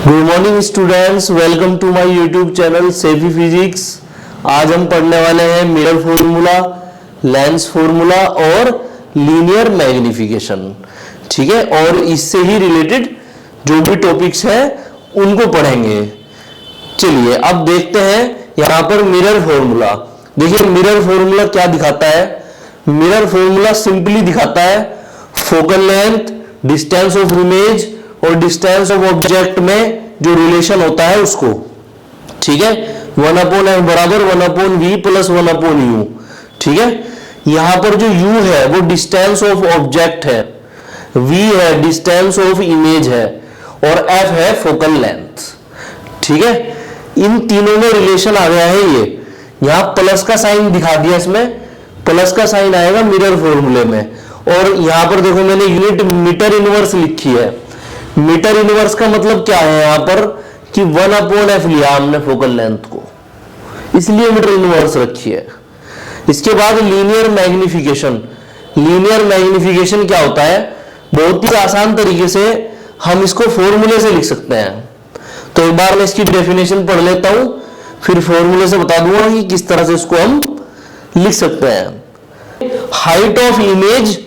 Good morning students, welcome to my YouTube channel सेफी physics. आज हम पढ़ने वाले हैं मिरर फॉर्मूला, लेंस फॉर्मूला और लीनियर मैग्निफिकेशन। ठीक है, और इससे ही रिलेटेड जो भी टॉपिक्स हैं उनको पढ़ेंगे। चलिए अब देखते हैं यहां पर मिरर फॉर्मूला। देखिए मिरर फॉर्मूला क्या दिखाता है। मिरर फॉर्मूला सिंपली दिखाता है focal length, distance of image और डिस्टेंस ऑफ ऑब्जेक्ट में जो रिलेशन होता है उसको। ठीक है, 1/f बराबर 1/v प्लस 1/u। ठीक है, यहां पर जो u है वो डिस्टेंस ऑफ ऑब्जेक्ट है, v है डिस्टेंस ऑफ इमेज है और f है फोकल लेंथ। ठीक है, इन तीनों में रिलेशन आ गया है। ये यहां प्लस का साइन दिखा दिया, इसमें प्लस का साइन आएगा मिरर फॉर्मूले में। और यहां पर देखो मैंने यूनिट मीटर इनवर्स लिखी है। मीटर इनवर्स का मतलब क्या है यहां पर कि 1/f लिया हमने फोकल लेंथ को, इसलिए मीटर इनवर्स रखी है। इसके बाद लीनियर मैग्निफिकेशन। लीनियर मैग्निफिकेशन क्या होता है, बहुत ही आसान तरीके से हम इसको फॉर्मूले से लिख सकते हैं। तो एक बार मैं इसकी डेफिनेशन पढ़ लेता हूं, फिर फॉर्मूले से बता दूंगा कि किस तरह से इसको हम लिख सकते हैं। हाइट ऑफ इमेज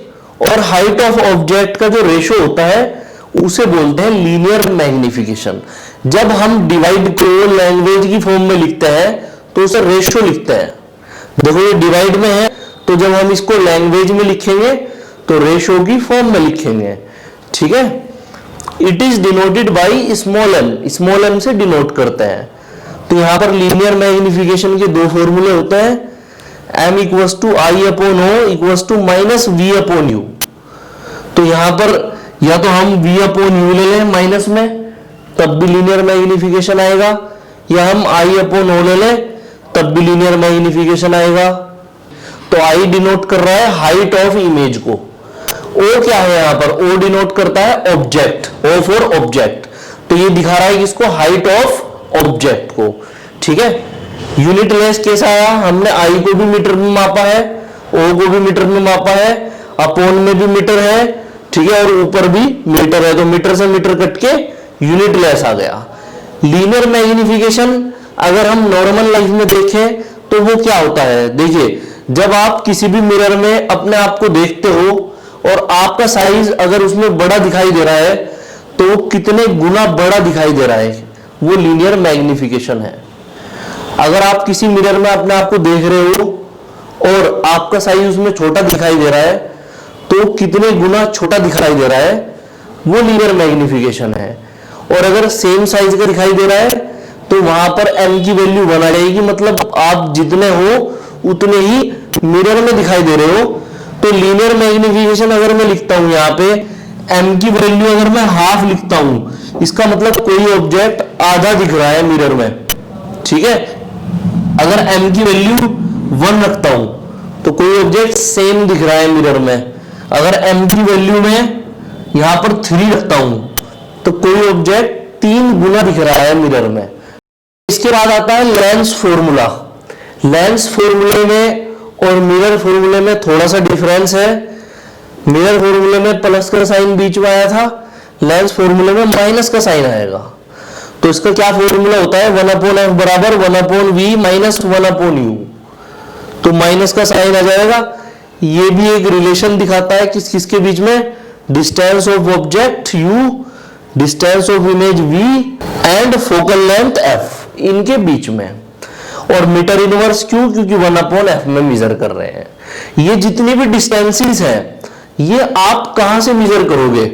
और हाइट ऑफ ऑब्जेक्ट का जो रेशो होता है उसे बोलते हैं लीनियर मैग्निफिकेशन। जब हम डिवाइड को लैंग्वेज की फॉर्म में लिखते हैं तो उसे रेशो लिखते हैं। देखो ये डिवाइड में है, तो जब हम इसको लैंग्वेज में लिखेंगे तो रेशो की फॉर्म में लिखेंगे। ठीक है, it is denoted by small m, small m से डिनोट करते हैं। तो यहां पर लीनियर मैग्निफिकेशन के दो फॉर्मूले होते हैं, m equals to I/O equals to -v/u। तो यहां पर या तो हम v/u ले लें माइनस में, तब भी लीनियर मैग्निफिकेशन आएगा, या हम I/O ले लें तब भी लीनियर मैग्निफिकेशन आएगा। तो I डिनोट कर रहा है हाइट ऑफ इमेज को, O क्या है यहां पर, O डिनोट करता है ऑब्जेक्ट, O फॉर ऑब्जेक्ट। तो ये दिखा रहा है कि इसको हाइट ऑफ ऑब्जेक्ट को। ठीक है, यूनिट लेस कैसा आया, हमने I को भी मीटर में मापा है, O को भी मीटर में मापा है, अपॉन में भी मीटर है। ठीक है, और ऊपर भी मीटर है, तो मीटर से मीटर कट के यूनिट लेस आ गया। लीनियर मैग्निफिकेशन अगर हम नॉर्मल लाइफ में देखें तो वो क्या होता है, देखिए जब आप किसी भी मिरर में अपने आप को देखते हो और आपका साइज अगर उसमें बड़ा दिखाई दे रहा है तो वो कितने गुना बड़ा दिखाई दे रहा है, वो लीनियर मैग्निफिकेशन है। अगर आप किसी मिरर में अपने आप को देख रहे हो और आपका साइज उसमें छोटा दिखाई दे रहा है तो कितने गुना छोटा दिखाई दे रहा है, वो लीनियर मैग्निफिकेशन है। और अगर सेम साइज का दिखाई दे रहा है तो वहां पर m की वैल्यू 1 आ जाएगी, मतलब आप जितने हो उतने ही मिरर में दिखाई दे रहे हो। तो लीनियर मैग्निफिकेशन अगर मैं लिखता हूं यहाँ पे m की वैल्यू अगर मैं हाफ लिखता हूं, इसका मतलब कोई ऑब्जेक्ट आधा दिख रहा है मिरर में। ठीक है, अगर m की वैल्यू 1 रखता हूं तो कोई ऑब्जेक्ट सेम दिख रहा है मिरर में। अगर m की वैल्यू में यहां पर 3 रखता हूं तो कोई ऑब्जेक्ट 3 गुना दिख रहा है मिरर में। इसके बाद आता है लेंस फॉर्मूला। लेंस फॉर्मूले में और मिरर फॉर्मूले में थोड़ा सा डिफरेंस है। मिरर फॉर्मूले में प्लस का साइन बीच में आया था, लेंस फॉर्मूले में माइनस का साइन आएगा। तो इसका क्या फॉर्मूला होता है, 1/f बराबर 1/v माइनस 1/u। तो माइनस का साइन आ जाएगा। ये भी एक रिलेशन दिखाता है किस किसके बीच में, distance of object u, distance of image v and focal length f, इनके बीच में। और मीटर इनवर्स क्यों, क्योंकि 1/f में मेजर कर रहे हैं। ये जितनी भी डिस्टेंसेस हैं ये आप कहां से मेजर करोगे,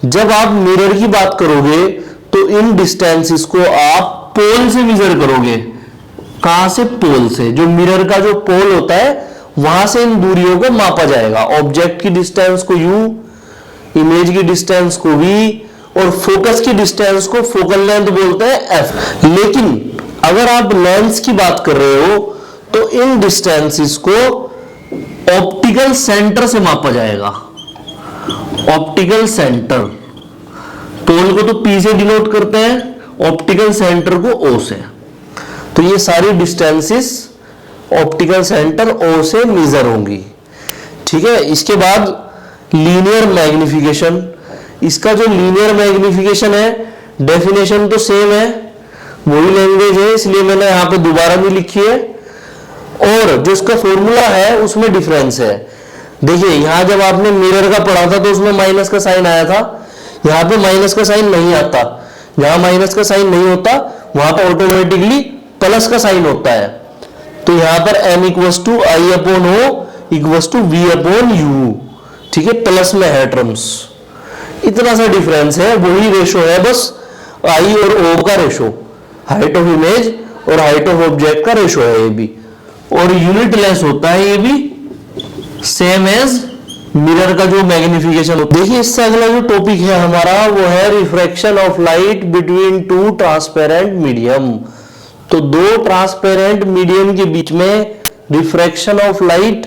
जब आप मिरर की बात करोगे तो इन डिस्टेंसेस को आप पोल से मेजर करोगे। कहां से, पोल से। जो मिरर का जो पोल होता है वहां से इन दूरियों को मापा जाएगा। ऑब्जेक्ट की डिस्टेंस को u, इमेज की डिस्टेंस को v और फोकस की डिस्टेंस को फोकल लेंथ बोलते हैं f। लेकिन अगर आप लेंस की बात कर रहे हो तो इन डिस्टेंसेस को ऑप्टिकल सेंटर से मापा जाएगा। ऑप्टिकल सेंटर, पोल को तो p से डिनोट करते हैं, ऑप्टिकल सेंटर को o से। तो ये सारी डिस्टेंसेस ऑप्टिकल सेंटर O से मेजर होंगी। ठीक है, इसके बाद लीनियर मैग्निफिकेशन। इसका जो लीनियर मैग्निफिकेशन है डेफिनेशन तो सेम है, वही लैंग्वेज है, इसलिए मैंने यहां पे दोबारा भी लिखी है। और जो इसका फॉर्मूला है उसमें डिफरेंस है। देखिए यहां जब आपने मिरर का पढ़ा था तो उसमें माइनस का साइन आया था, यहां पे माइनस का साइन नहीं आता। जहां माइनस का साइन नहीं होता वहां पर ऑटोमेटिकली प्लस का साइन होता है। तो यहां पर m equals to I upon O equals to v upon u, ठीक है, प्लस में है टर्म्स। इतना सा डिफरेंस है, वही रेशो है, बस आई और ओ का रेशो, हाइट ऑफ इमेज और हाइट ऑफ ऑब्जेक्ट का रेशो है ये भी, और यूनिट लेस होता है ये भी, सेम एज मिरर का जो मैग्निफिकेशन होता है। देखिए इससे अगला जो टॉपिक है हमारा वो है refraction of light between two transparent medium. तो दो ट्रांसपेरेंट मीडियम के बीच में रिफ्रैक्शन ऑफ लाइट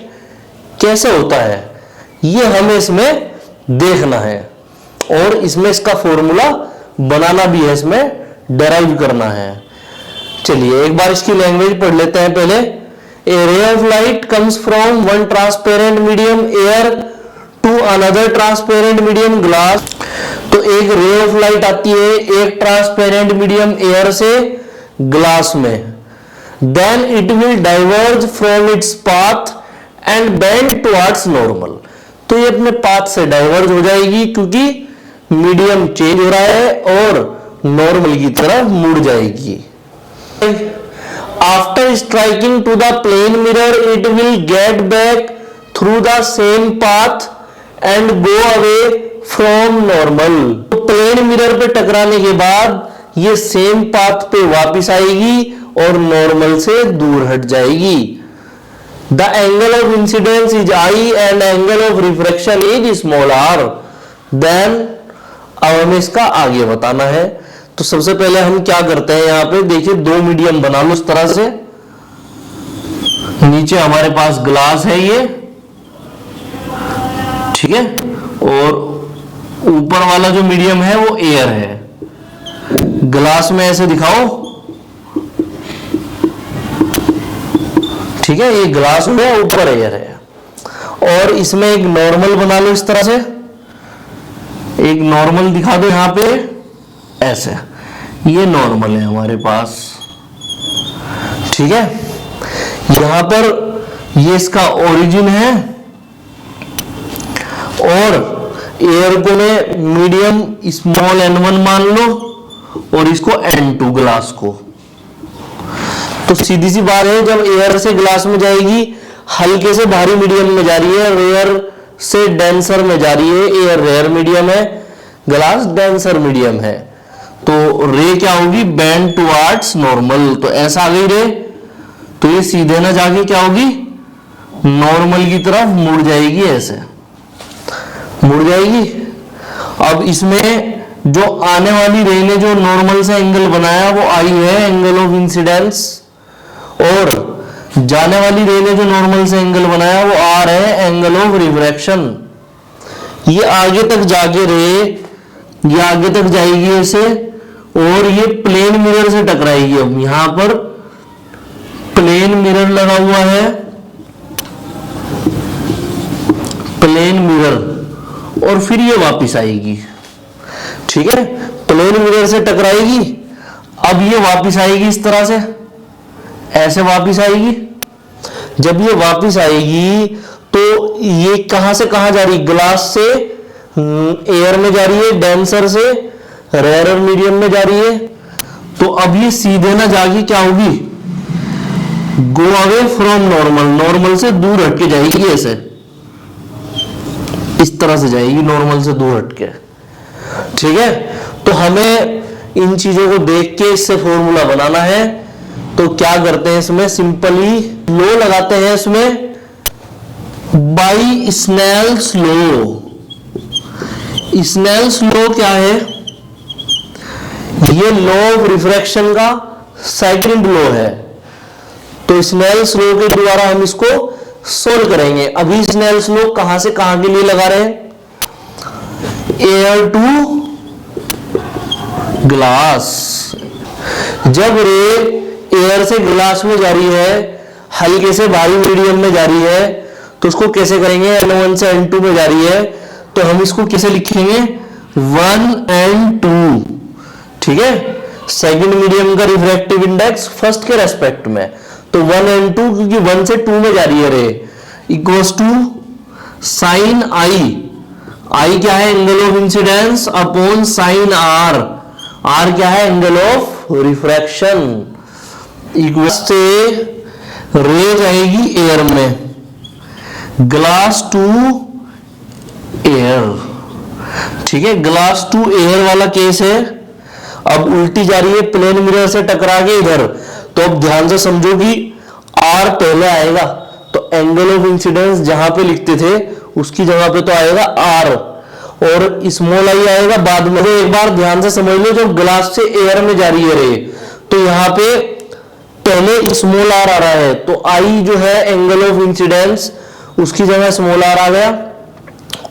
कैसे होता है ये हमें इसमें देखना है, और इसमें इसका फॉर्मूला बनाना भी है, इसमें डेराइव करना है। चलिए एक बार इसकी लैंग्वेज पढ़ लेते हैं पहले। A ray of light comes from one transparent medium air to another transparent medium glass. तो एक रे ऑफ लाइट आती है एक ट्रांसपेरेंट मीडियम एयर से ग्लास में, then it will diverge from its path and bend towards normal. तो ये अपने पाथ से डाइवर्ज हो जाएगी क्योंकि मीडियम चेंज हो रहा है और नॉर्मल की तरफ मुड़ जाएगी। After striking to the plane mirror it will get back through the same path and go away from normal. तो प्लेन मिरर पे टकराने के बाद ये सेम पाथ पे वापस आएगी और नॉर्मल से दूर हट जाएगी। The angle of incidence is i and angle of refraction is small r. Then अब हमें इसका आगे बताना है। तो सबसे पहले हम क्या करते हैं, यहां पे देखिए दो मीडियम बना लो इस तरह से। नीचे हमारे पास ग्लास है ये, ठीक है, और ऊपर वाला जो मीडियम है वो एयर है। ग्लास में ऐसे दिखाओ, ठीक है, ये ग्लास हो गया, ऊपर एयर है, और इसमें एक नॉर्मल बना लो इस तरह से। एक नॉर्मल दिखा दो यहां पे ऐसे, ये नॉर्मल है हमारे पास, ठीक है। यहां पर ये इसका ओरिजिन है और एयर को ने मीडियम स्मॉल n1 मान लो और इसको n2 ग्लास को। तो सीधी सी बात है, जब एयर से ग्लास में जाएगी हल्के से भारी मीडियम में जा रही है, रेयर से डेंसर में जा रही है। एयर रेयर मीडियम है, ग्लास डेंसर मीडियम है, तो रे क्या होगी, बेंड टुवर्ड्स नॉर्मल। तो ऐसा आ गई रे, तो ये सीधे ना जाके क्या होगी, नॉर्मल की तरफ मुड़ जाएगी, ऐसे मुड़ जाएगी। अब इसमें जो आने वाली रे ने जो नॉर्मल से एंगल बनाया वो आई है एंगल ऑफ इंसिडेंस, और जाने वाली रे ने जो नॉर्मल से एंगल बनाया वो आर है एंगल ऑफ रिफ्रैक्शन। ये आगे तक जाके रे, ये आगे तक जाएगी ऐसे, और ये प्लेन मिरर से टकराएगी। अब यहां पर प्लेन मिरर लगा हुआ है, प्लेन मिरर, और फिर ये वापस आएगी, ठीक है। प्लेन मिरर से टकराएगी, अब ये वापस आएगी इस तरह से, ऐसे वापस आएगी। जब ये वापस आएगी तो ये कहां से कहां जा रही, ग्लास से एयर में जा रही है, डेंसर से रेयर मीडियम में जा रही है। तो अब ये सीधे ना जाके क्या होगी, गो अवे फ्रॉम नॉर्मल, नॉर्मल से दूर हटके जाएगी, ऐसे इस तरह से जाएगी नॉर्मल से दूर हटके, ठीक है। तो हमें इन चीजों को देख के इससे फॉर्मूला बनाना है। तो क्या करते हैं, इसमें सिंपली लो लगाते हैं, इसमें by Snell's law. Snell's law क्या है, ये लॉ ऑफ रिफ्रैक्शन का सेकंड लॉ है। तो स्नेल्स लॉ के द्वारा हम इसको सोल्व करेंगे। अभी स्नेल्स लॉ कहां से कहां के लिए लगा रहे हैं, एयर टू ग्लास। जब रे एयर से ग्लास में जा रही है, हल्के से भारी मीडियम में जा रही है, तो उसको कैसे करेंगे, n1 से n2 में जा रही है, तो हम इसको कैसे लिखेंगे, 1 and 2, ठीक है। सेकंड मीडियम का रिफ्रैक्टिव इंडेक्स फर्स्ट के रेस्पेक्ट में, तो 1 and 2, क्योंकि 1 से 2 में जा रही है रे, इक्वल्स टू साइन आई क्या है, angle of incidence, upon sine r क्या है, एंगल ऑफ रिफ्रैक्शन, इक्वल से रे जाएगी एयर में, ग्लास टू एयर, ठीक है। ग्लास टू एयर वाला केस है। अब उल्टी जा रही है प्लेन मिरर से टकरा के इधर, तो अब ध्यान से समझो कि आर पहले आएगा, तो एंगल ऑफ इंसिडेंस जहां पे लिखते थे उसकी जगह पे तो आएगा आर, और स्मॉल आई आएगा बाद में। एक बार ध्यान से समझ लो, जब ग्लास से एयर में जा रही है रे, तो यहाँ पे पहले स्मॉल आर आ रहा है, तो आई जो है एंगल ऑफ इंसिडेंस उसकी जगह स्मॉल आर आ गया,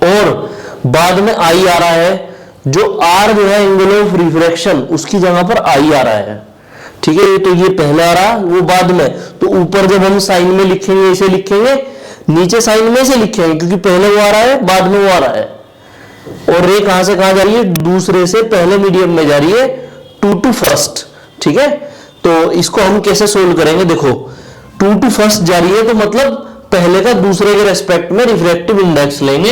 और बाद में आई आ रहा है, जो आर जो है एंगल ऑफ रिफ्रैक्शन उसकी जगह पर आई आ रहा है, ठीक है। तो ये पहले आ रहा, वो बाद में, तो ऊपर जब हम साइन में लिखेंगे इसे लिखेंगे, नीचे साइन में से लिखेंगे, क्योंकि पहले वो आ रहा है बाद में वो आ रहा है। और रे कहां से कहां जा रही है, दूसरे से पहले मीडियम में जा रही है, टू टू फर्स्ट, ठीक है। तो इसको हम कैसे सोल्व करेंगे, देखो टू टू फर्स्ट जा रही है, तो मतलब पहले का दूसरे के रेस्पेक्ट में रिफ्रैक्टिव इंडेक्स लेंगे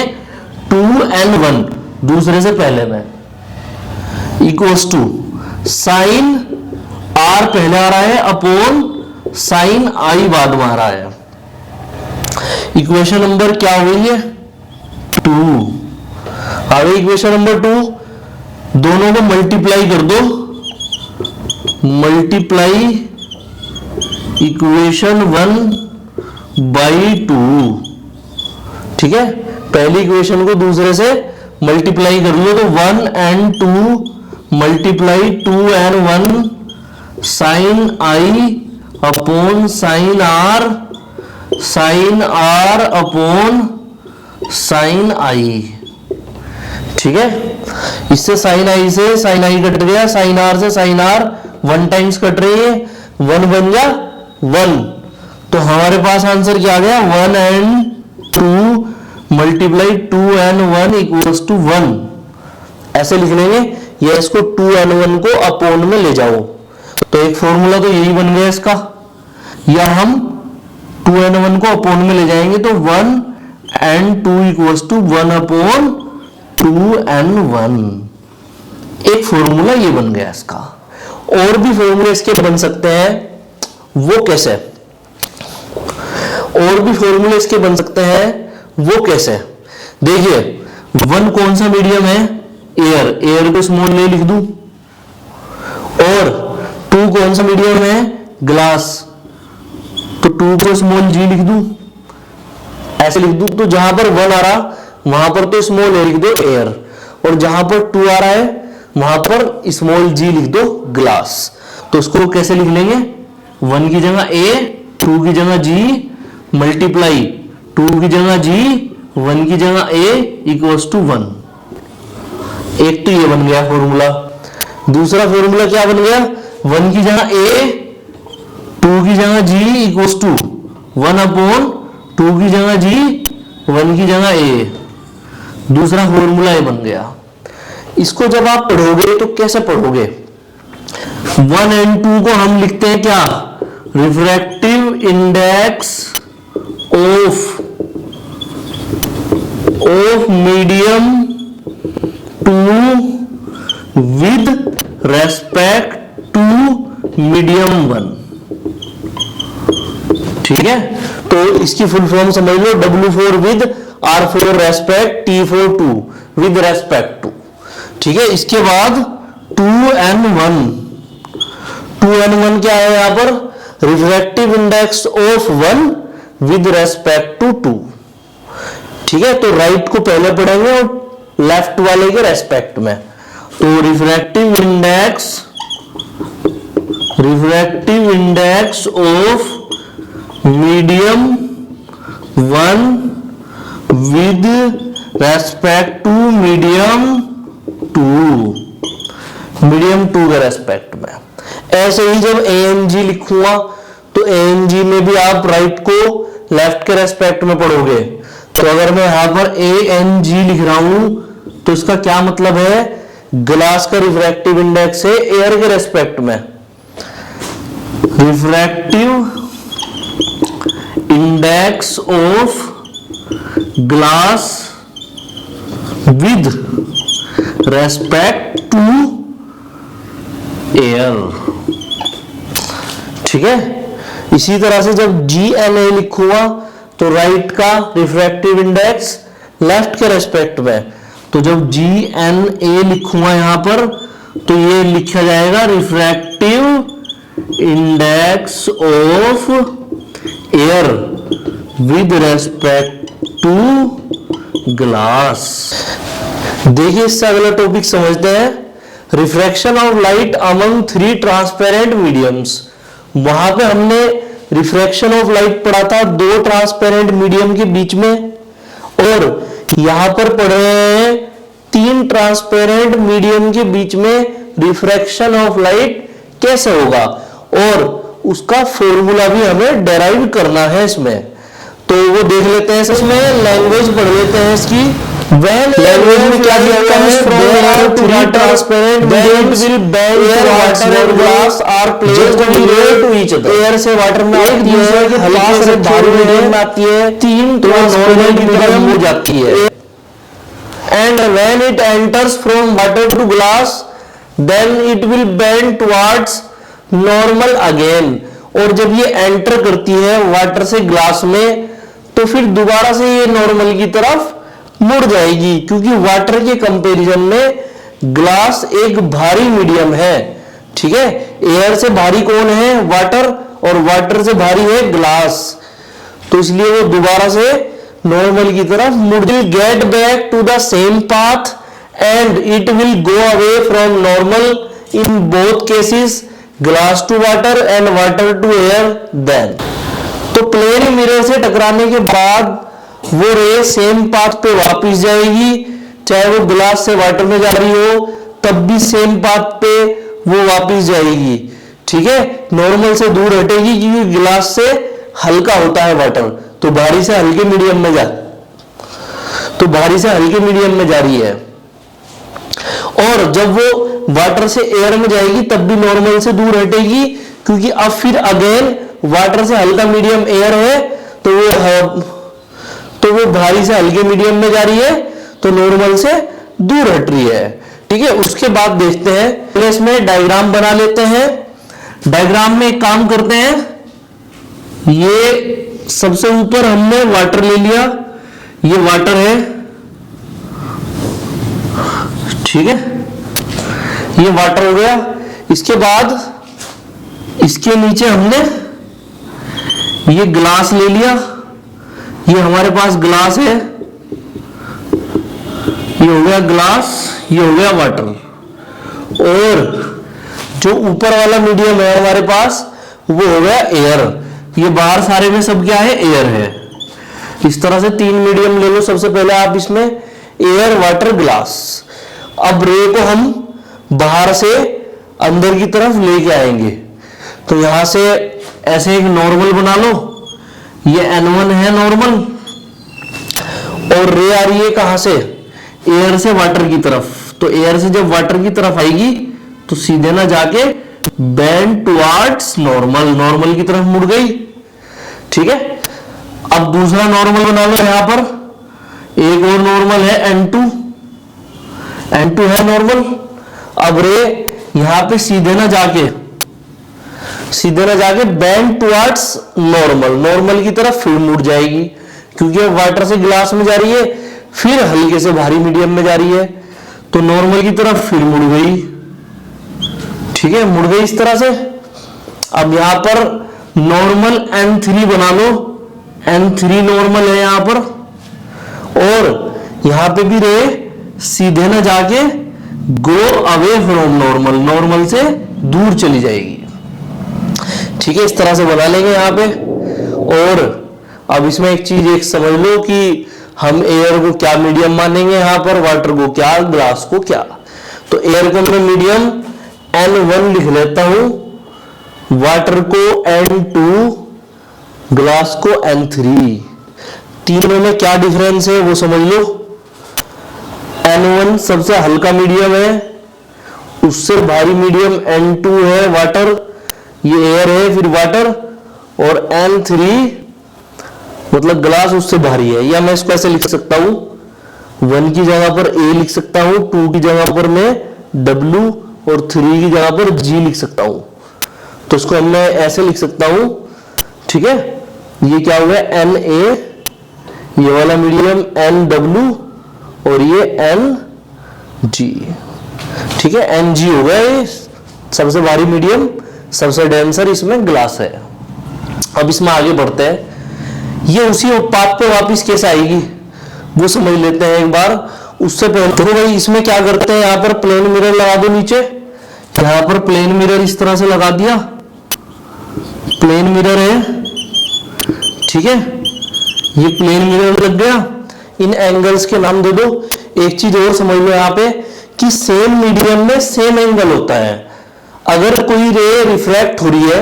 2n1, दूसरे से पहले में, इक्वल्स टू साइन आर पहले आ रहा है अपॉन साइन आई बाद में आ रहा है। इक्वेशन नंबर क्या हुई है, 2 आ गई। इक्वेशन नंबर 2, दोनों को मल्टीप्लाई कर दो, मल्टीप्लाई इक्वेशन 1/2, ठीक है। पहली इक्वेशन को दूसरे से मल्टीप्लाई कर लो, तो 1 and 2 multiply 2 and 1 sine i upon sine r upon sine i, ठीक है। इससे साइन आई से साइन आई कट गया, साइन आर से साइन आर 1 टाइम्स कट रही है, 1 बन गया 1, तो हमारे पास आंसर क्या आ गया, 1 and 2 multiply 2 and 1 equals to 1, ऐसे लिख लेंगे, या इसको 2 and 1 को अपॉन में ले जाओ, तो एक फॉर्मूला तो यही बन गया इसका, या हम 2 and 1 को अपॉन में ले जाएंगे, तो 1 and 2 equals to 1 upon 2 and 1, एक फॉर्मूला ये बन गया इसका। और भी फॉर्मूले इसके बन सकते हैं, वो कैसे, और भी फॉर्मूले इसके बन सकते हैं, वो कैसे, देखिए 1 कौन सा मीडियम है, एयर को स्मॉल ले लिख दूं, और 2 कौन सा मीडियम है, ग्लास, तो 2 को स्मॉल जी लिख दूं, ऐसे लिख दूं। तो जहां पर 1 आ रहा वहां पर तो स्मॉल ए लिख दो एयर, और जहां पर 2 आ रहा है वहां पर स्मॉल जी लिख दो ग्लास। तो उसको कैसे लिख लेंगे, 1 की जगह ए, 2 की जगह जी, मल्टीप्लाई 2 की जगह जी, 1 की जगह ए इक्वल्स टू 1। एक तो ये बन गया फॉर्मूला। दूसरा फॉर्मूला क्या बन गया, 1 की जगह ए, 2 की जगह जी इक्वल्स टू 1 अपॉन 2 की जगह जी, 1 की जगह ए। दूसरा फॉर्मूला ये बन गया। इसको जब आप पढ़ोगे तो कैसे पढ़ोगे, 1 and 2 को हम लिखते हैं क्या, refractive index of medium 2 with respect to medium 1, ठीक है। तो इसकी फुल फॉर्म समझ लो, W4 with, R4 respect, T4 2 with respect to, ठीक है। इसके बाद 2 and 1 क्या है यहां पर, refractive index of 1 with respect to 2, ठीक है। तो राइट को पहले पढ़ेंगे और लेफ्ट वाले के रेस्पेक्ट में। तो refractive index of medium 1 with respect to medium 2 के रेस्पेक्ट में। ऐसे ही जब ANG लिखूंगा तो ANG में भी आप राइट को लेफ्ट के रेस्पेक्ट में पढ़ोगे। तो अगर मैं यहां पर ANG लिख रहा हूं तो इसका क्या मतलब है ग्लास का रिफ्रैक्टिव इंडेक्स है एयर के रेस्पेक्ट में, refractive index of glass with respect to air. ठीक है, इसी तरह से जब GNA लिखूंगा तो राइट का रिफ्रैक्टिव इंडेक्स लेफ्ट के रेस्पेक्ट में, तो जब GNA लिखूंगा यहां पर तो ये लिखा जाएगा refractive index of air with respect to glass. देखिए इससे अगला टॉपिक समझते हैं, refraction of light among 3 transparent mediums. वहां पे हमने रिफ्रैक्शन ऑफ लाइट पढ़ा था 2 ट्रांसपेरेंट मीडियम के बीच में, और यहां पर पढ़ रहे हैं 3 ट्रांसपेरेंट मीडियम के बीच में रिफ्रैक्शन ऑफ लाइट कैसे होगा, और उसका फॉर्मूला भी हमें डेराइव करना है इसमें। तो वो देख लेते हैं, इसमें लैंग्वेज पढ़ लेते हैं इसकी। When language में क्या दिया गया है, there are 3 transparent mediums, air, water and glass are placed near to each other। Air से वाटर में एक दूसरे के हल्के से भारी मीडियम में आती है, 3 नॉर्मल की तरफ मुड़ जाती है। And when it enters from water to glass, then it will bend towards normal again। और जब ये एंटर करती है वाटर से ग्लास में तो फिर दोबारा से ये नॉर्मल की तरफ मुड़ जाएगी, क्योंकि वाटर के कंपैरिजन में ग्लास एक भारी मीडियम है। ठीक है, एयर से भारी कौन है, वाटर, और वाटर से भारी है ग्लास, तो इसलिए वो दोबारा से नॉर्मल की तरफ मुड़ get back to the same path and it will go away from normal in both cases, glass to water and water to air. Then तो प्लेन मिरर से टकराने के बाद वो रे सेम पाथ पे वापस जाएगी, चाहे वो ग्लास से वाटर में जा रही हो तब भी सेम पाथ पे वो वापस जाएगी। ठीक है, नॉर्मल से दूर हटेगी क्योंकि ग्लास से हल्का होता है वाटर, तो भारी से हल्के मीडियम में जा रही है। और जब वो वाटर से एयर में जाएगी तब भी नॉर्मल से दूर हटेगी, क्योंकि अब फिर अगेन वाटर से हल्का मीडियम एयर है, तो वो भारी से हल्के मीडियम में जा रही है, तो नॉर्मल से दूर हट रही है। ठीक है, उसके बाद देखते हैं, इसमें डायग्राम बना लेते हैं। डायग्राम में एक काम करते हैं, ये सबसे ऊपर हमने वाटर ले लिया, ये वाटर है, ठीक है, ये वाटर हो गया। इसके बाद इसके नीचे हमने ये ग्लास ले लिया, ये हमारे पास ग्लास है, ये हो गया ग्लास, ये हो गया वाटर, और जो ऊपर वाला मीडियम है हमारे पास वो हो गया एयर। ये बाहर सारे में सब क्या है, एयर है। इस तरह से 3 मीडियम ले लो सबसे पहले आप इसमें, एयर, वाटर, ग्लास। अब रे को हम बाहर से अंदर की तरफ लेके आएंगे, तो यहां से ऐसे एक नॉर्मल बना लो, ये N1 है नॉर्मल, और रे आ रही है कहां से, एयर से वाटर की तरफ। तो एयर से जब वाटर की तरफ आएगी तो सीधे ना जाके बेंड टुवर्ड्स नॉर्मल, नॉर्मल की तरफ मुड़ गई। ठीक है, अब दूसरा नॉर्मल बना लो, यहां पर एक और नॉर्मल है N2 है नॉर्मल। अब रे यहां पे सीधे ना जाके बेंड टुवर्ड्स नॉर्मल, नॉर्मल की तरफ फिर मुड़ जाएगी, क्योंकि अब वाटर से ग्लास में जा रही है, फिर हल्के से भारी मीडियम में जा रही है, तो नॉर्मल की तरफ फिर मुड़ गई। ठीक है, मुड़ गई इस तरह से। अब यहां पर नॉर्मल N3 बना लो, N3 नॉर्मल है यहां पर, और यहां पे भी रे सीधे ना जाके गो अवे फ्रॉम नॉर्मल, नॉर्मल से दूर चली जाएगी। ठीक है, इस तरह से बना लेंगे यहां पे। और अब इसमें एक चीज एक समझ लो कि हम एयर को क्या मीडियम मानेंगे, यहां पर वाटर को क्या, ग्लास को क्या। तो एयर को मैं मीडियम N1 लिख लेता हूं, वाटर को N2, ग्लास को N3। तीनों में क्या डिफरेंस है वो समझ लो। N1 सबसे हल्का मीडियम है, उससे भारी मीडियम N2 है वाटर, ये एयर है फिर वाटर, और N3 मतलब ग्लास उससे भारी है। या मैं इसको ऐसे लिख सकता हूं, 1 की जगह पर A लिख सकता हूं, 2 की जगह पर मैं W और 3 की जगह पर G लिख सकता हूं। तो इसको मैं ऐसे लिख सकता हूं, ठीक है। ये क्या हो गया Na, ये वाला मीडियम NW और ये Ng, ठीक है। Ng हो गया ये सबसे भारी मीडियम, सबसे डेंसर इसमें ग्लास है। अब इसमें आगे बढ़ते हैं, ये उसी उत्पाद पे वापस कैसे आएगी वो समझ लेते हैं एक बार। उससे पहले तो भाई इसमें क्या करते हैं, यहां पर प्लेन मिरर लगा दो नीचे, यहां पर प्लेन मिरर इस तरह से लगा दिया, प्लेन मिरर है, ठीक है। ये प्लेन मिरर लग गया, इन एंगल्स के नाम दे दो। एक चीज और समझ लो यहाँ पे कि सेम मीडियम में सेम एंगल होता है। अगर कोई रे रिफ्रैक्ट हो रही है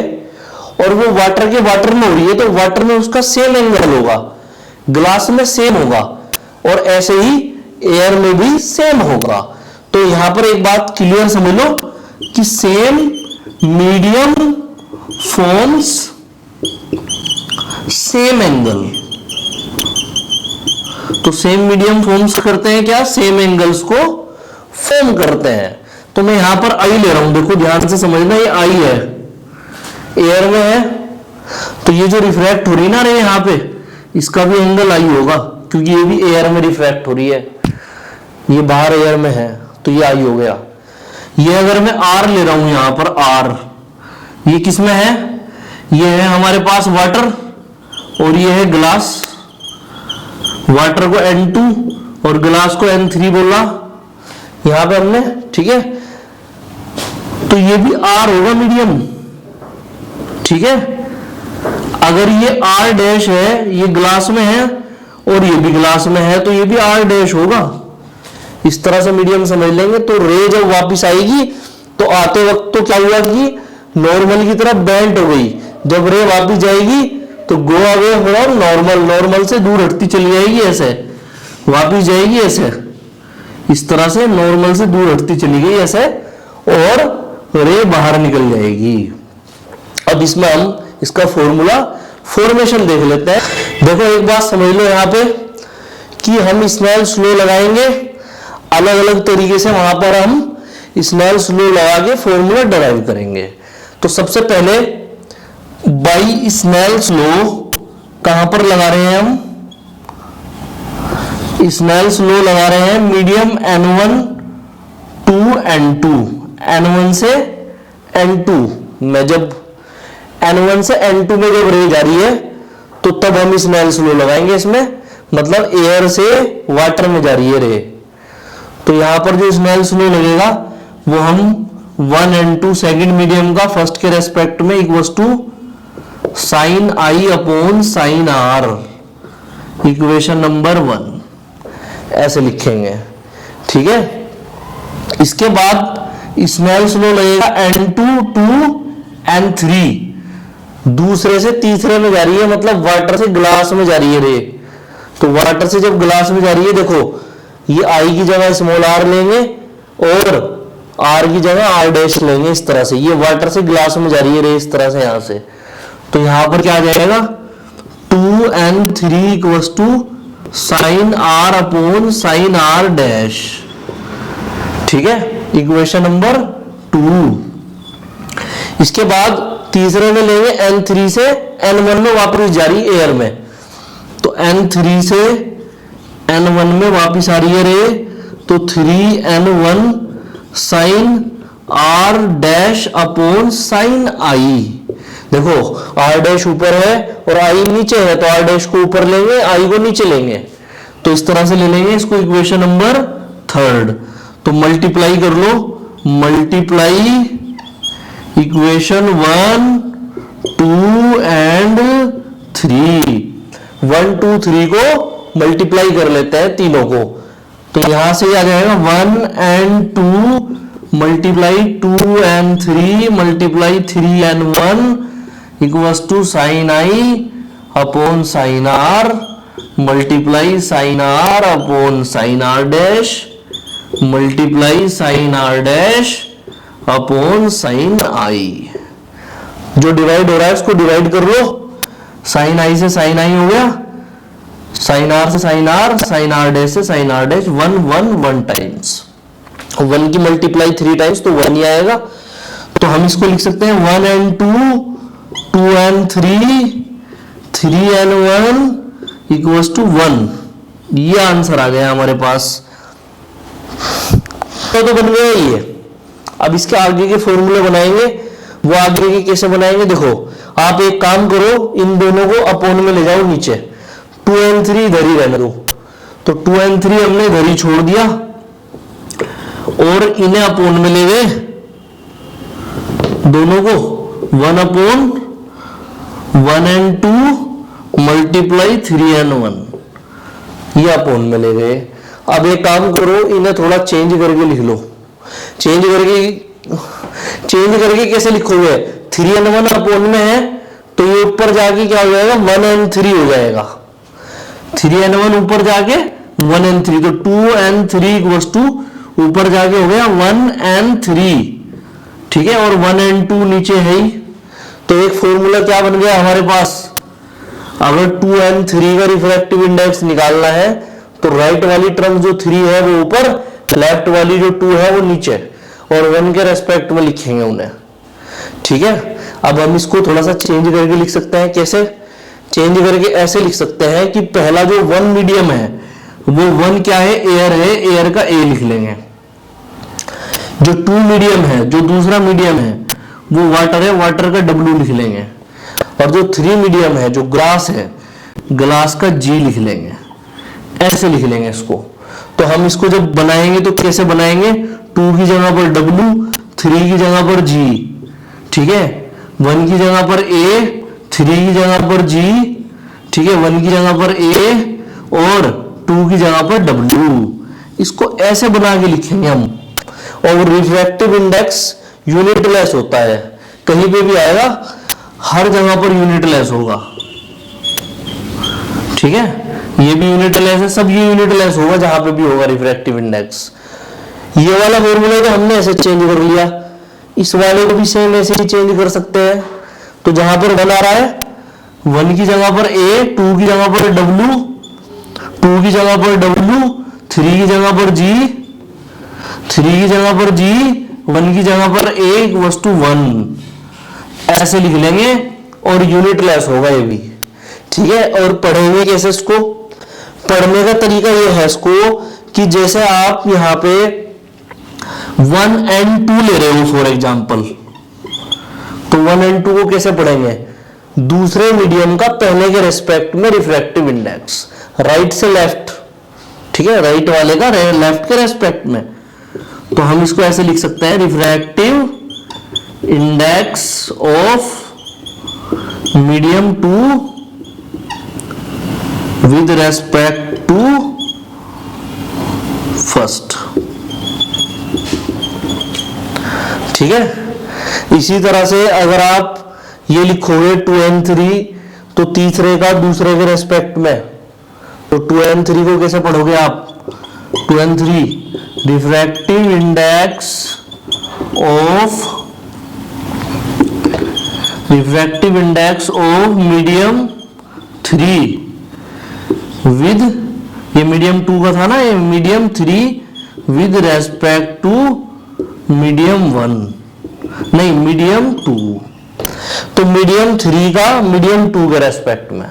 और वो वाटर के वाटर में हो रही है तो वाटर में उसका सेम एंगल होगा, ग्लास में सेम होगा, और ऐसे ही एयर में भी सेम होगा। तो यहां पर एक बात क्लियर समझ लो कि same medium forms same angle. तो सेम मीडियम फॉर्म्स करते हैं क्या, सेम एंगल्स को फॉर्म करते हैं। तो मैं यहां पर आई ले रहा हूं, देखो ध्यान से समझना, ये आई है, एयर में है, तो ये जो रिफ्रैक्ट हो रही ना रे यहां पे, इसका भी एंगल आई होगा क्योंकि ये भी एयर में रिफ्रैक्ट हो रही है, ये बाहर एयर में है तो ये आई हो गया। ये अगर मैं आर ले रहा हूं यहां पर आर, ये किस में है, ये है हमारे पास वाटर और ये है ग्लास। वाटर को N2 और ग्लास को N3 बोला यहां पे हमने, ठीक है। तो ये भी R होगा मीडियम, ठीक है। अगर ये R डैश है, ये ग्लास में है और ये भी ग्लास में है, तो ये भी R डैश होगा। इस तरह से मीडियम समझ लेंगे। तो रे जब वापस आएगी तो आते वक्त तो क्या हुआ कि नॉर्मल की तरफ बेंट हो गई, जब रे वापस जाएगी तो गो अवे फ्रॉम नॉर्मल, नॉर्मल से दूर हटती चली जाएगी, ऐसे वापस जाएगी, ऐसे इस तरह से नॉर्मल से दूर हटती चली गई ऐसे, और रे बाहर निकल जाएगी। अब इसमें हम इसका फॉर्मूला फॉर्मेशन देख लेते हैं। देखो एक बात समझ लो यहां पे कि हम स्नेल्स लॉ लगाएंगे अलग अलग तरीके से, वहां पर हम स्नेल्स लॉ लगा के फॉर्मूला डिराइव करेंगे। तो सबसे पहले बाई स्नेल्स लॉ कहां पर लगा रहे हैं हम, स्नेल्स लॉ लगा रहे हैं medium N1 to N2, N1 से N2 में, जब N1 से N2 में जब रे जा रही है तो तब हम स्नेल्स लॉ लगाएंगे इसमें, मतलब एयर से वाटर में जा रही है रे। तो यहां पर जो स्नेल्स लॉ लगेगा वो हम 1 N2 सेकेंड मीडियम का फर्स्ट के रेस्पेक्ट में equals to sine i upon sine r, equation number 1 ऐसे लिखेंगे, ठीक है। इसके बाद स्नेल्स लॉ लगेगा N2 टू N3, दूसरे से तीसरे में जा रही है, मतलब वाटर से ग्लास में जा रही है रे। तो वाटर से जब ग्लास में जा रही है, देखो ये आई की जगह स्मॉल आर लेंगे और आर की जगह आर डैश लेंगे, इस तरह से। ये वाटर से ग्लास में जा रही है रे, इस तरह से यहां से। तो यहां पर क्या आ जाएगा 2N3 equals to sine r upon sine r dash, ठीक है, इक्वेशन नंबर 2। इसके बाद तीसरे में लेंगे N3 से N1 में वापस जा रही एयर में, तो N3 से N1 में वापस आ रही है रे, तो 3N1 sine r dash upon sine i. देखो आर डैश ऊपर है और आई नीचे है, तो आर डैश को ऊपर लेंगे, आई को नीचे लेंगे, तो इस तरह से ले लेंगे इसको, इक्वेशन नंबर 3। तो मल्टीप्लाई कर लो, मल्टीप्लाई इक्वेशन 1, 2 एंड 3, 1, 2, 3 को मल्टीप्लाई कर लेते हैं तीनों को। तो यहां से आ जाएगा 1 and 2 multiply 2 and 3 multiply 3 and 1 equals to sine i upon sine r multiply sine r upon sine r dash multiply sine r dash upon sine i. जो डिवाइड हो रहा है उसको डिवाइड कर लो, साइन आई से साइन आई हो गया, sine r से sine r, sine r dash से साइन आर डैश, 1 1 1 टाइम्स, 1 की मल्टीप्लाई 3 टाइम्स तो 1 ही आएगा। तो हम इसको लिख सकते हैं 1 and 2, 2 and 3, 3 and 1 equals to 1। ये आंसर आ गया हमारे पास। तो बन गया ये। अब इसके आगे के फॉर्मूले बनाएंगे, वो आगे के कैसे बनाएंगे देखो। आप एक काम करो, इन दोनों को अपोन में ले जाओ नीचे, 2 and 3 इधर ही रहने दो। तो 2 and 3 हमने इधर ही छोड़ दिया और इन्हें अपोन में ले गए दोनों को, 1 अपॉन 1 and 2 मल्टीप्लाई 3 and 1, ये अपोन में ले गए। अब एक काम करो, इन्हें थोड़ा चेंज करके लिख लो। चेंज करके कैसे लिखोगे, 3 and 1 अपोन में है तो ये ऊपर जाके क्या हो जाएगा, 1 and 3 हो जाएगा। 3 and 1 ऊपर जाके 1 and 3, तो 2 and 3 इक्वल्स टू ऊपर जाके हो गया 1 and 3, ठीक है, और 1 and 2 नीचे है ही। तो एक फॉर्मूला क्या बन गया हमारे पास, अगर 2 and 3 का रिफ्रैक्टिव इंडेक्स निकालना है तो राइट वाली टर्म जो 3 है वो ऊपर, लेफ्ट वाली जो 2 है वो नीचे, और 1 के रेस्पेक्ट में लिखेंगे उन्हें, ठीक है। अब हम इसको थोड़ा सा चेंज करके लिख सकते हैं। कैसे चेंज करके, ऐसे लिख सकते हैं कि पहला जो 1 मीडियम है वो 1 क्या है, एयर है, एयर का ए लिख लेंगे। जो 2 मीडियम है, जो दूसरा मीडियम है वो वाटर है, वाटर का डब्ल्यू लिख लेंगे। और जो 3 मीडियम है, जो ग्लास है, ग्लास का जी लिख लेंगे। ऐसे लिख लेंगे इसको। तो हम इसको जब बनाएंगे तो कैसे बनाएंगे, 2 की जगह पर डब्ल्यू, 3 की जगह पर जी, ठीक है, 1 की जगह पर ए, 3 की जगह पर जी, ठीक है, 1 की जगह पर ए और 2 की जगह पर डब्ल्यू। इसको ऐसे बना के लिखेंगे हम। और रिफ्रैक्टिव इंडेक्स यूनिटलेस होता है, कहीं पे भी आएगा, हर जगह पर यूनिटलेस होगा, ठीक है, ये भी यूनिटलेस है, सब ये यूनिटलेस होगा जहां पे भी होगा रिफ्रैक्टिव इंडेक्स। ये वाला फॉर्मूला तो हमने ऐसे चेंज कर लिया, इस वाले को भी सेम ऐसे ही चेंज कर सकते हैं। तो जहां पर 1 आ रहा है, 1 की जगह पर ए, 2 की जगह पर डब्ल्यू, 2 की जगह पर डब्ल्यू, 3 की जगह पर जी, 3 की जगह पर जी, 1 की जगह पर ए इक्वल्स टू 1, ऐसे लिख लेंगे और यूनिटलेस होगा ये भी, ठीक है। और पढ़ेंगे कैसे इसको, पढ़ने का तरीका ये है इसको कि जैसे आप यहाँ पे 1 and 2 ले रहे हो फॉर एग्जाम्पल, तो 1 and 2 को कैसे पढ़ेंगे, दूसरे मीडियम का पहले के रेस्पेक्ट में रिफ्रैक्टिव इंडेक्स, राइट से लेफ्ट, ठीक है, राइट वाले का लेफ्ट के रेस्पेक्ट में। तो हम इसको ऐसे लिख सकते हैं, refractive index of medium 2 with respect to first, ठीक है। इसी तरह से अगर आप ये लिखोगे 2 and 3, तो तीसरे का दूसरे के रेस्पेक्ट में, तो 2 and 3 को कैसे पढ़ोगे आप, 2 and 3 refractive index of medium 3 with, ये मीडियम 2 का था ना, ये medium 3 with respect to medium 1, नहीं मीडियम 2। तो मीडियम 3 का मीडियम 2 के रेस्पेक्ट में,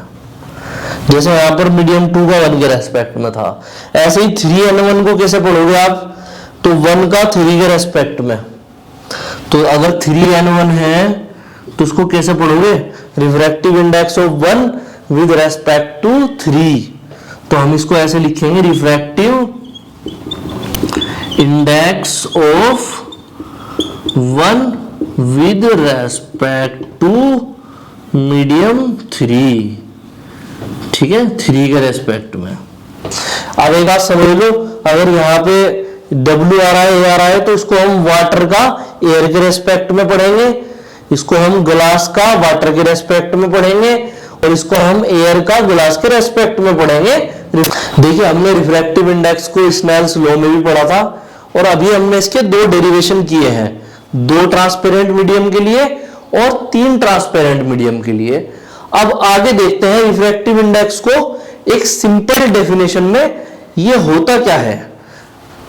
जैसे यहां पर मीडियम 2 का 1 के रेस्पेक्ट में था, ऐसे ही 3 and 1 को कैसे पढ़ोगे आप, तो 1 का 3 के रेस्पेक्ट में। तो अगर 3 and 1 है तो उसको कैसे पढ़ोगे, refractive index of 1 with respect to 3। तो हम इसको ऐसे लिखेंगे, refractive index of 1 with respect to medium 3, ठीक है, 3 के रेस्पेक्ट में। अब एक बात समझ लो, अगर यहाँ पे W आ रहा है, A आ रहा है, तो इसको हम वाटर का एयर के रेस्पेक्ट में पढ़ेंगे, इसको हम ग्लास का वाटर के रेस्पेक्ट में पढ़ेंगे, और इसको हम एयर का ग्लास के रेस्पेक्ट में पढ़ेंगे। देखिए हमने रिफ्रैक्टिव इंडेक्स को स्नेल्स लॉ में भी पढ़ा था, और अभी हमने इसके 2 डेरिवेशन किए हैं, 2 ट्रांसपेरेंट मीडियम के लिए और 3 ट्रांसपेरेंट मीडियम के लिए। अब आगे देखते हैं रिफ्रैक्टिव इंडेक्स को एक सिंपल डेफिनेशन में ये होता क्या है।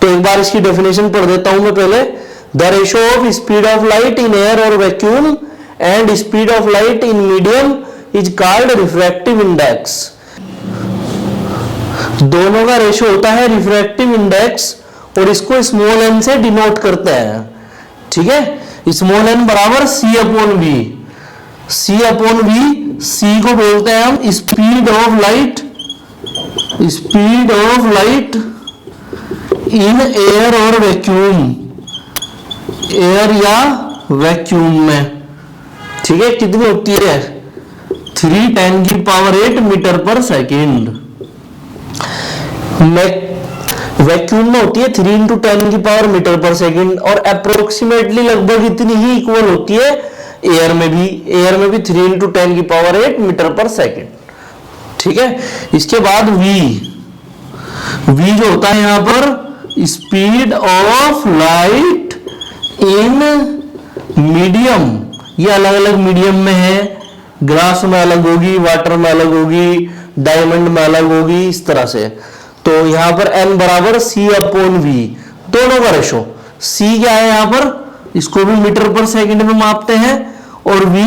तो एक बार इसकी डेफिनेशन पढ़ देता हूं मैं पहले। The ratio of speed of light in air और vacuum and speed of light in medium is called refractive index. दोनों का रेशो होता है रिफ्रैक्टिव इंडेक्स और इसको स्मॉल एन से डिनोट करते हैं। ठीक है, स्मॉल एन बराबर c upon v. C upon v, c को बोलते हैं हम speed of light, speed of light in air और वैक्यूम, एयर या वैक्यूम में। ठीक है, कितनी होती है 3×10⁸ मीटर पर सेकेंड। वैक्यूम में होती है 3×10 मीटर पर सेकेंड और अप्रोक्सीमेटली लगभग इतनी ही इक्वल होती है एयर में भी। एयर में भी 3×10⁸ मीटर पर सेकेंड। ठीक है, इसके बाद वी जो होता है यहां पर speed of light in medium. ये अलग अलग मीडियम में है, ग्लास में अलग होगी, वाटर में अलग होगी, डायमंड में अलग होगी, इस तरह से। तो यहां पर n बराबर c अपॉन वी, दोनों का रेशो। c क्या है यहां पर, इसको भी मीटर पर सेकंड में मापते हैं और v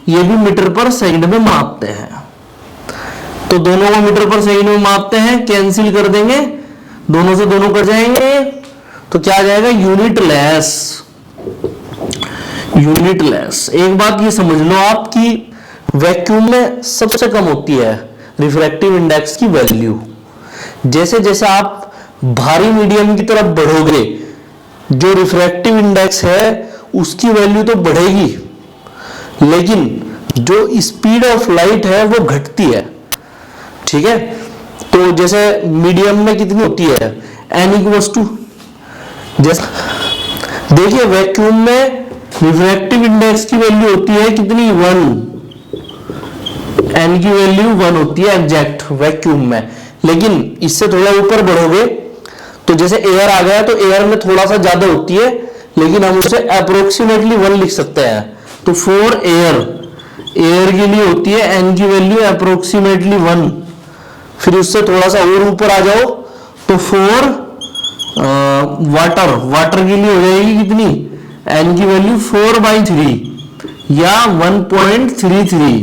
ये भी मीटर पर सेकंड में मापते हैं। तो दोनों को मीटर पर सेकंड में मापते हैं, कैंसिल कर देंगे, दोनों से दोनों कट जाएंगे, तो क्या आ जाएगा यूनिट लेस। Unit less. एक बात ये समझ लो आप कि वैक्यूम में सबसे कम होती है रिफ्रैक्टिव इंडेक्स की वैल्यू। जैसे जैसे आप भारी मीडियम की तरफ बढ़ोगे, जो रिफ्रैक्टिव इंडेक्स है उसकी वैल्यू तो बढ़ेगी, लेकिन जो स्पीड ऑफ लाइट है वो घटती है। ठीक है, तो जैसे मीडियम में कितनी होती है n=, जैसे देखिए वैक्यूम में रिफ्रैक्टिव इंडेक्स की वैल्यू होती है कितनी 1, n की वैल्यू 1 होती है एग्जैक्ट वैक्यूम में। लेकिन इससे थोड़ा ऊपर बढ़ोगे तो जैसे एयर आ गया तो एयर में थोड़ा सा ज्यादा होती है, लेकिन हम उसे अप्रोक्सीमेटली 1 लिख सकते हैं। तो फॉर एयर, एयर के लिए होती है n की वैल्यू अप्रोक्सीमेटली 1। फिर उससे थोड़ा सा और ऊपर आ जाओ तो फॉर वाटर, वाटर के लिए हो जाएगी कितनी n की वैल्यू 4/3 या 1.33,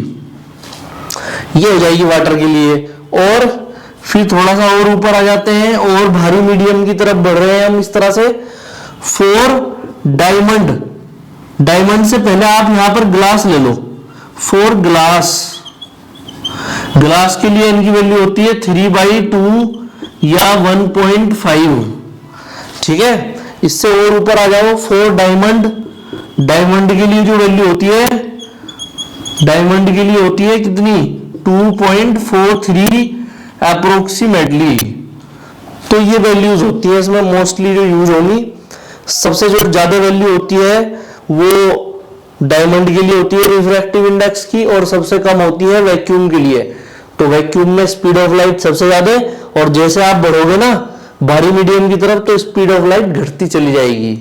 ये हो जाएगी वाटर के लिए। और फिर थोड़ा सा और ऊपर आ जाते हैं और भारी मीडियम की तरफ बढ़ रहे हैं हम इस तरह से। फॉर डायमंड, डायमंड से पहले आप यहां पर ग्लास ले लो। फॉर ग्लास, ग्लास के लिए इनकी वैल्यू होती है 3/2 या 1.5। ठीक है, इससे और ऊपर आ जाओ। फॉर डायमंड, डायमंड के लिए जो वैल्यू होती है, डायमंड के लिए होती है कितनी 2.43 अप्रोक्सीमेटली। तो ये वैल्यूज होती है इसमें मोस्टली जो यूज होंगी। सबसे जो ज्यादा वैल्यू होती है वो डायमंड के लिए होती है रिफ्रैक्टिव इंडेक्स की, और सबसे कम होती है वैक्यूम के लिए। तो वैक्यूम में स्पीड ऑफ लाइट सबसे ज्यादा, और जैसे आप बढ़ोगे ना भारी मीडियम की तरफ तो स्पीड ऑफ लाइट घटती चली जाएगी।